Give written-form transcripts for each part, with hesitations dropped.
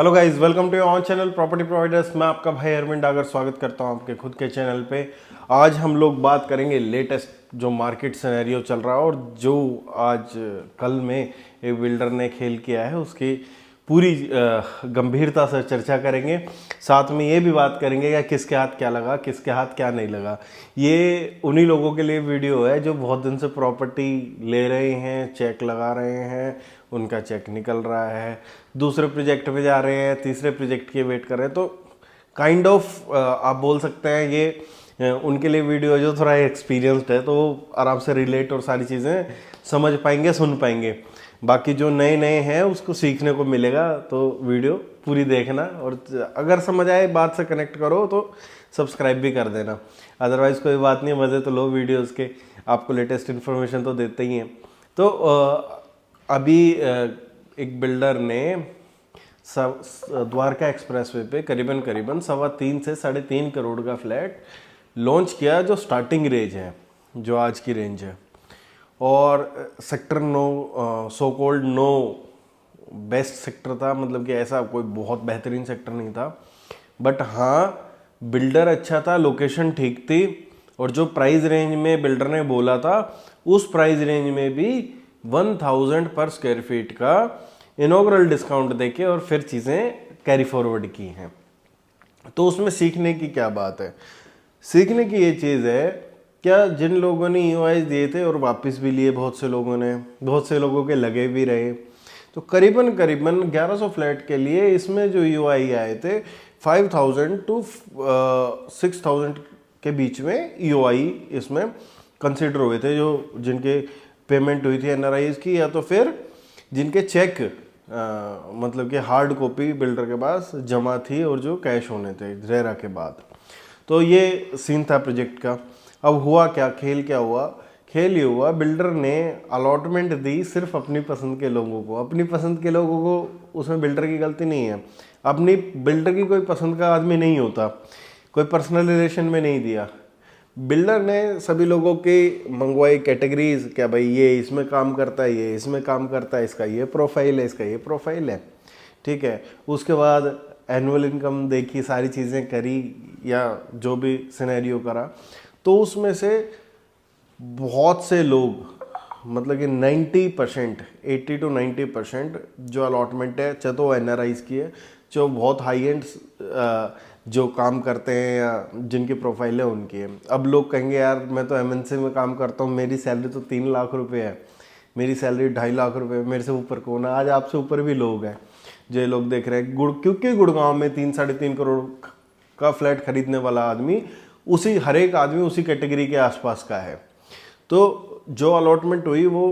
Hello guys, welcome to your channel property providers. मैं आपका भाई अरविंद डागर स्वागत करता हूं आपके खुद के चैनल पे। आज हम लोग बात करेंगे लेटेस्ट जो मार्केट सिनेरियो चल रहा है और जो आज कल में एक बिल्डर ने खेल किया है उसकी पूरी गंभीरता से चर्चा करेंगे। साथ में ये भी बात करेंगे कि किसके हाथ क्या लगा, किसके हाथ क्या नहीं लगा। ये उन्हीं लोगों के लिए वीडियो है जो बहुत दिन से प्रॉपर्टी ले रहे हैं, चेक लगा रहे हैं, उनका चेक निकल रहा है, दूसरे प्रोजेक्ट पे जा रहे हैं, तीसरे प्रोजेक्ट की वेट कर रहे हैं। तो काइंड ऑफ आप बोल सकते हैं ये उनके लिए वीडियो जो थोड़ा एक्सपीरियंस्ड है तो वो आराम से रिलेट और सारी चीज़ें समझ पाएंगे, सुन पाएंगे। बाकी जो नए नए हैं उसको सीखने को मिलेगा, तो वीडियो पूरी देखना और अगर समझ आए, बात से कनेक्ट करो तो सब्सक्राइब भी कर देना। अदरवाइज़ कोई बात नहीं, मज़े तो लो वीडियोज़ के, आपको लेटेस्ट इन्फॉर्मेशन तो देते ही हैं। तो अभी एक बिल्डर ने द्वारका एक्सप्रेसवे पे करीबन 3.25 से 3.5 करोड़ का फ्लैट लॉन्च किया, जो स्टार्टिंग रेंज है, जो आज की रेंज है। और sector 9 so called 9 best sector था, मतलब कि ऐसा कोई बहुत बेहतरीन सेक्टर नहीं था, बट हाँ बिल्डर अच्छा था, लोकेशन ठीक थी, और जो प्राइस रेंज में बिल्डर ने बोला था उस प्राइस रेंज में भी 1000 पर स्क्वायर फीट का इनॉग्रल डिस्काउंट देके और फिर चीज़ें कैरी फॉरवर्ड की हैं। तो उसमें सीखने की क्या बात है? सीखने की ये चीज़ है, क्या जिन लोगों ने ईओआई दिए थे और वापस भी लिए, बहुत से लोगों ने, बहुत से लोगों के लगे भी रहे, तो करीबन 1100 फ्लैट के लिए इसमें जो ईओआई आए थे 5000 to 6000 के बीच में ईओआई इसमें कंसिडर हुए थे, जो जिनके पेमेंट हुई थी एनआरआईज की, या तो फिर जिनके चेक मतलब कि हार्ड कॉपी बिल्डर के पास जमा थी और जो कैश होने थे रेरा के बाद। तो ये सीन था प्रोजेक्ट का। अब हुआ क्या, खेल क्या हुआ? खेल ये हुआ, बिल्डर ने अलॉटमेंट दी सिर्फ अपनी पसंद के लोगों को। अपनी पसंद के लोगों को, उसमें बिल्डर की गलती नहीं है। अपनी बिल्डर की कोई पसंद का आदमी नहीं होता, कोई पर्सनल रिलेशन में नहीं दिया। बिल्डर ने सभी लोगों की मंगवाई कैटेगरीज, क्या भाई ये इसमें काम करता है, ये इसमें काम करता है, इसका ये प्रोफाइल है, इसका ये प्रोफाइल है, ठीक है। उसके बाद एनुअल इनकम देखी, सारी चीज़ें करी या जो भी सिनेरियो करा, तो उसमें से बहुत से लोग, मतलब कि 90%, 80 to 90% जो अलॉटमेंट है, चाहे तो एनआरआईज की है, जो बहुत हाई एंड जो काम करते हैं या जिनकी प्रोफाइल है उनकी है। अब लोग कहेंगे यार मैं तो एमएनसी में काम करता हूँ, मेरी सैलरी तो 3 लाख रुपए है, मेरी सैलरी 2.5 लाख रुपए, मेरे से ऊपर कौन है? आज आपसे ऊपर भी लोग हैं जो लोग देख रहे हैं। क्योंकि गुड़गांव में 3-3.5 करोड़ का फ्लैट खरीदने वाला आदमी, उसी हर एक आदमी उसी कैटेगरी के आसपास का है। तो जो अलॉटमेंट हुई वो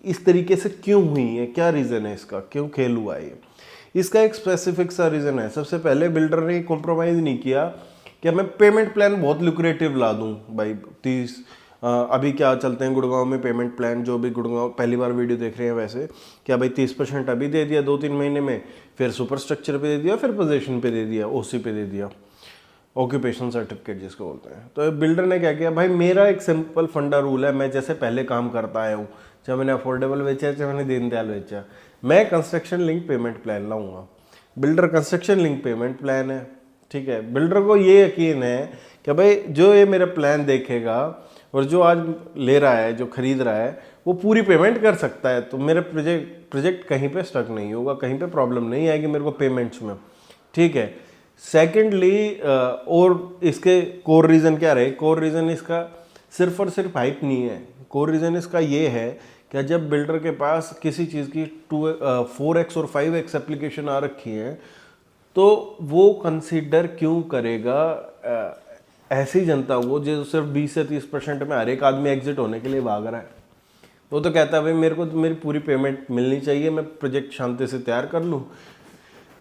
इस तरीके से क्यों हुई है, क्या रीज़न है इसका, क्यों खेल हुआ है? इसका एक स्पेसिफिक सा रीज़न है। सबसे पहले बिल्डर ने कॉम्प्रोमाइज़ नहीं किया कि मैं पेमेंट प्लान बहुत लुक्रेटिव ला दूं भाई। 30 अभी क्या चलते हैं गुड़गांव में पेमेंट प्लान, जो भी गुड़गांव पहली बार वीडियो देख रहे हैं वैसे, क्या भाई 30% अभी दे दिया 2-3 महीने में, फिर सुपर स्ट्रक्चर पे दे दिया, फिर पोजीशन पे दे दिया, ओसी पे दे दिया, ऑक्यूपेशन सर्टिफिकेट जिसको बोलते हैं। तो बिल्डर ने क्या किया, भाई मेरा एक सिंपल फंडा रूल है, मैं जैसे पहले काम करता आया हूँ, चाहे मैंने अफोर्डेबल बेचा, चाहे मैंने दीनदयाल बेचा, मैं कंस्ट्रक्शन लिंक पेमेंट प्लान लाऊंगा। Builder construction link payment plan है, ठीक है। बिल्डर को ये यकीन है कि भाई जो ये मेरा प्लान देखेगा और जो आज ले रहा है, जो खरीद रहा है, वो पूरी पेमेंट कर सकता है, तो मेरा प्रोजेक्ट कहीं पे स्टक नहीं होगा, कहीं पे प्रॉब्लम नहीं आएगी मेरे को पेमेंट्स में, ठीक है। सेकेंडली और इसके कोर रीज़न क्या रहे? कोर रीज़न इसका सिर्फ और सिर्फ हाइप नहीं है। कोर रीज़न इसका ये है कि जब बिल्डर के पास किसी चीज़ की 4x और 5x एप्लीकेशन आ रखी है, तो वो कंसीडर क्यों करेगा ऐसी जनता को जो सिर्फ 20 से 30% में हर एक आदमी एग्जिट होने के लिए भाग रहा है? वो तो कहता है भाई मेरे को तो मेरी पूरी पेमेंट मिलनी चाहिए, मैं प्रोजेक्ट शांति से तैयार कर लूँ।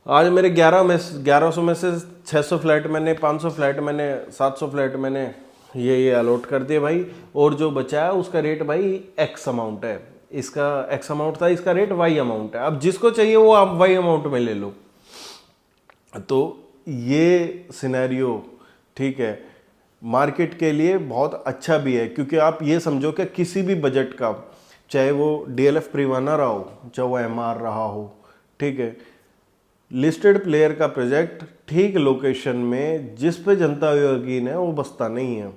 आज मेरे 1100 में से 600 फ्लैट मैंने, 500 फ्लैट मैंने, 700 फ्लैट मैंने ये अलॉट कर दिए भाई, और जो बचा है उसका रेट भाई एक्स अमाउंट है, इसका एक्स अमाउंट था, इसका रेट वाई अमाउंट है। अब जिसको चाहिए वो आप वाई अमाउंट में ले लो। तो ये सिनेरियो, ठीक है, मार्केट के लिए बहुत अच्छा भी है, क्योंकि आप ये समझो कि किसी भी बजट का, चाहे वो डीएलएफ प्रीवाना रहा हो, चाहे वो एमआर रहा हो, ठीक है, लिस्टेड प्लेयर का प्रोजेक्ट ठीक लोकेशन में जिस पे जनता यकीन है वो बसता नहीं है।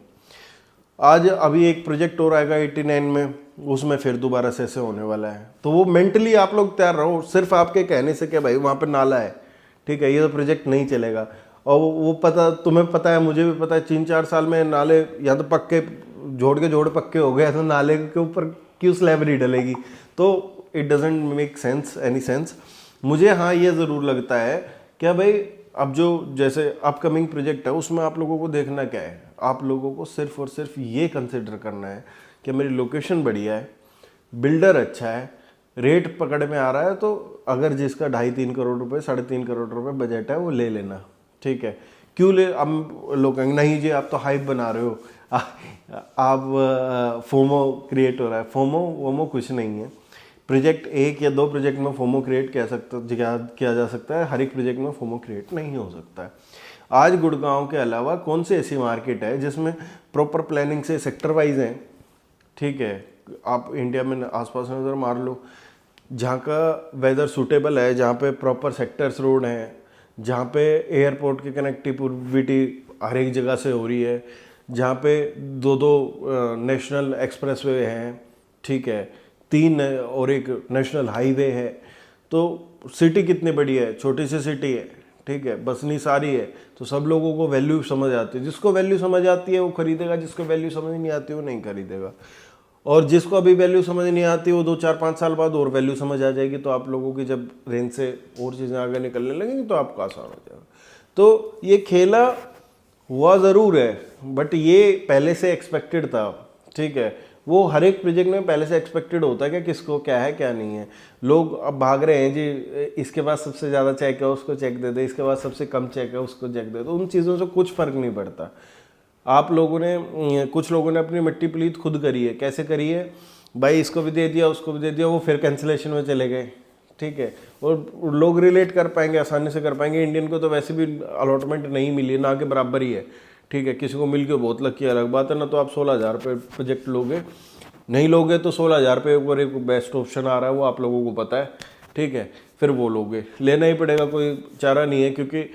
आज अभी एक प्रोजेक्ट और आएगा 89 में, उसमें फिर दोबारा से ऐसे होने वाला है। तो वो मेंटली आप लोग तैयार रहो, सिर्फ आपके कहने से क्या भाई वहाँ पे नाला है, ठीक है, ये तो प्रोजेक्ट नहीं चलेगा। और वो पता, तुम्हें पता है, मुझे भी पता है, 3-4 साल में नाले या तो पक्के जोड़ के जोड़ पक्के हो गए, तो नाले के ऊपर क्यों स्लैब नहीं डलेगी। तो it doesn't make sense, any sense. मुझे हाँ ये ज़रूर लगता है क्या भाई, अब जो जैसे अपकमिंग प्रोजेक्ट है उसमें आप लोगों को देखना क्या है, आप लोगों को सिर्फ और सिर्फ ये कंसिडर करना है कि मेरी लोकेशन बढ़िया है, बिल्डर अच्छा है, रेट पकड़ में आ रहा है। तो अगर जिसका 2.5-3 करोड़ रुपए, 3.5 करोड़ रुपए बजट है वो ले लेना, ठीक है। क्यों ले, अब लोग कहेंगे नहीं जी आप तो हाइप बना रहे हो, आप फोमो क्रिएट हो रहा है। फोमो वोमो कुछ नहीं है। प्रोजेक्ट 1 या 2 प्रोजेक्ट में फोमो क्रिएट किया जा सकता है, हर एक प्रोजेक्ट में फोमो क्रिएट नहीं हो सकता है। आज गुड़गांव के अलावा कौन सी ऐसी मार्केट है जिसमें प्रॉपर प्लानिंग से सेक्टर वाइज हैं, ठीक है। आप इंडिया में आसपास नज़र मार लो, जहाँ का वेदर सूटेबल है, जहाँ पे प्रॉपर सेक्टर्स रोड हैं, जहाँ पे एयरपोर्ट की कनेक्टिविटी हर एक जगह से हो रही है, जहाँ पे 2 नेशनल एक्सप्रेसवे हैं, ठीक है, 3 और एक नेशनल हाईवे है। तो सिटी कितनी बड़ी है, छोटी सी सिटी है, ठीक है, बसनी सारी है। तो सब लोगों को वैल्यू समझ आती है, जिसको वैल्यू समझ आती है वो खरीदेगा, जिसको वैल्यू समझ नहीं आती वो नहीं खरीदेगा। और जिसको अभी वैल्यू समझ नहीं आती वो 2-4-5 साल बाद और वैल्यू समझ आ जाएगी। तो आप लोगों की जब रेंज से और चीज़ें आगे निकलने लगेंगी तो आपको आसान हो जाएगा। तो ये खेला हुआ ज़रूर है, बट ये पहले से एक्सपेक्टेड था, ठीक है। वो हर एक प्रोजेक्ट में पहले से एक्सपेक्टेड होता है कि किसको क्या है क्या नहीं है। लोग अब भाग रहे हैं जी, इसके पास सबसे ज़्यादा चेक है उसको चेक दे दे, इसके पास सबसे कम चेक है उसको चेक दे दो। उन चीज़ों से कुछ फ़र्क नहीं पड़ता। आप लोगों ने, कुछ लोगों ने अपनी मिट्टी प्लीत खुद करी है। कैसे करी है भाई, इसको भी दे दिया उसको भी दे दिया, वो फिर कैंसिलेशन में चले गए, ठीक है। और लोग रिलेट कर पाएंगे, आसानी से कर पाएंगे। इंडियन को तो वैसे भी अलॉटमेंट नहीं मिली, ना के बराबर ही है, ठीक है। किसी को मिल के बहुत लकी अलग बात है ना। तो आप 16,000 रुपये प्रोजेक्ट लोगे, नहीं लोगे तो 16,000 रुपये ऊपर एक बेस्ट ऑप्शन आ रहा है, वो आप लोगों को पता है, ठीक है। फिर वो लोगे, लेना ही पड़ेगा, कोई चारा नहीं है। क्योंकि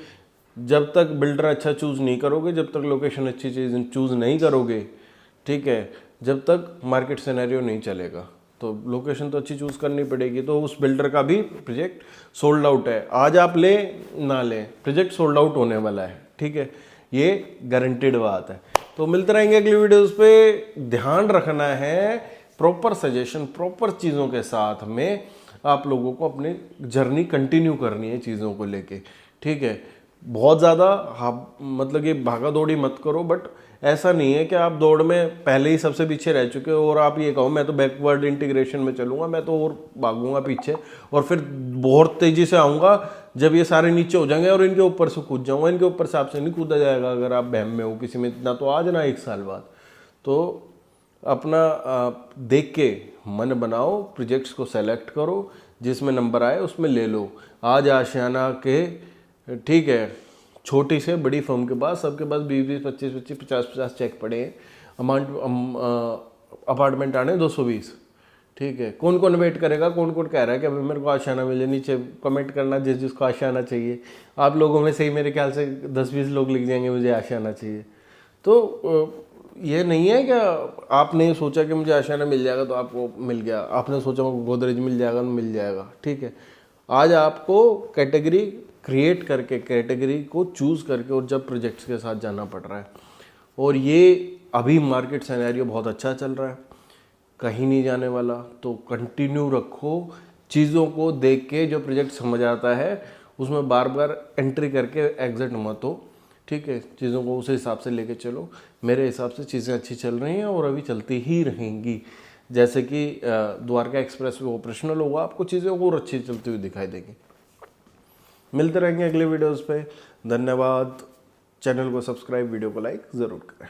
जब तक बिल्डर अच्छा चूज़ नहीं करोगे, जब तक लोकेशन अच्छी चीज़ चूज़ नहीं करोगे, ठीक है, जब तक मार्केट सिनेरियो नहीं चलेगा। तो लोकेशन तो अच्छी चूज़ करनी पड़ेगी। तो उस बिल्डर का भी प्रोजेक्ट सोल्ड आउट है, आज आप ले ना लें, प्रोजेक्ट सोल्ड आउट होने वाला है, ठीक है, ये गारंटेड बात है। तो मिलते रहेंगे अगली वीडियोस पे। ध्यान रखना है, प्रॉपर सजेशन, प्रॉपर चीज़ों के साथ में आप लोगों को अपनी जर्नी कंटिन्यू करनी है चीज़ों को लेके, ठीक है। बहुत ज़्यादा मतलब ये भागा दौड़ी मत करो, बट ऐसा नहीं है कि आप दौड़ में पहले ही सबसे पीछे रह चुके हो और आप ये कहो मैं तो बैकवर्ड इंटीग्रेशन में चलूँगा, मैं तो और भागूंगा पीछे और फिर बहुत तेज़ी से आऊँगा जब ये सारे नीचे हो जाएंगे और इनके ऊपर से कूद जाऊँगा। इनके ऊपर से आपसे नहीं कूदा जाएगा अगर आप बहम में हो किसी में, इतना तो आज ना 1 साल बाद। तो अपना देख के मन बनाओ, प्रोजेक्ट्स को सेलेक्ट करो, जिसमें नंबर आए उसमें ले लो। आज आशियाना के, ठीक है, छोटी से बड़ी फर्म के पास सबके पास 20-20, 25-25, 50-50 चेक पड़े हैं। अपार्टमेंट आने 220, ठीक है। कौन कौन वेट करेगा, कौन कौन कह रहा है कि अभी मेरे को आशियाना मिले। नीचे कमेंट करना जिसको आशियाना चाहिए। आप लोगों में से ही मेरे ख्याल से 10-20 लोग लिख जाएंगे मुझे आशियाना चाहिए। तो ये नहीं है कि आपने सोचा कि मुझे आशियाना मिल जाएगा तो आपको मिल गया, आपने सोचा मुझे गोदरेज मिल जाएगा तो मिल जाएगा, ठीक है। आज आपको कैटेगरी क्रिएट करके, कैटेगरी को चूज़ करके और जब प्रोजेक्ट्स के साथ जाना पड़ रहा है। और ये अभी मार्केट सिनेरियो बहुत अच्छा चल रहा है, कहीं नहीं जाने वाला। तो कंटिन्यू रखो चीज़ों को, देख के जो प्रोजेक्ट समझ आता है उसमें बार बार एंट्री करके एग्जिट मत हो, ठीक है। चीज़ों को उस हिसाब से लेके चलो। मेरे हिसाब से चीज़ें अच्छी चल रही हैं और अभी चलती ही रहेंगी। जैसे कि द्वारका एक्सप्रेस वे ऑपरेशनल होगा, आपको चीज़ें और अच्छी चलती हुई दिखाई देगी। मिलते रहेंगे अगले वीडियोस पे। धन्यवाद। चैनल को सब्सक्राइब, वीडियो को लाइक ज़रूर करें।